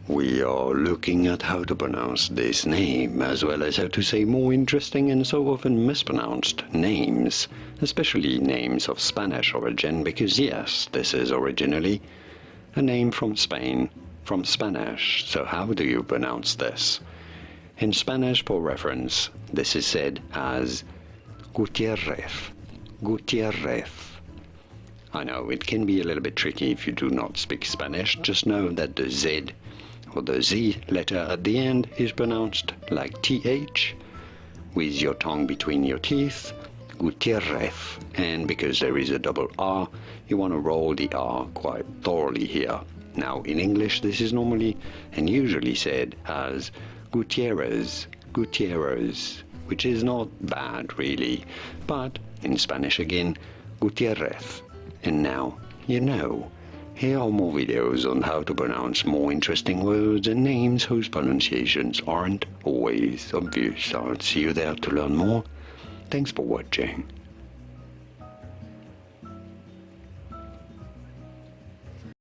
we are looking at how to pronounce this name, as well as how to say more interesting and so often mispronounced names, especially names of Spanish origin, because yes, this is originally a name from Spain, from Spanish. So how do you pronounce this? In Spanish, for reference, this is said as Gutierrez, Gutierrez. I know it can be a little bit tricky if you do not speak Spanish. Just know that the Z or the Z letter at the end is pronounced like TH with your tongue between your teeth, Gutierrez. And because there is a double R, you want to roll the R quite thoroughly here. Now in English this is normally and usually said as Gutierrez, Gutierrez, which is not bad really, but in Spanish again, Gutierrez. And now you know. Here are more videos on how to pronounce more interesting words and names whose pronunciations aren't always obvious. I'll see you there to learn more. Thanks for watching.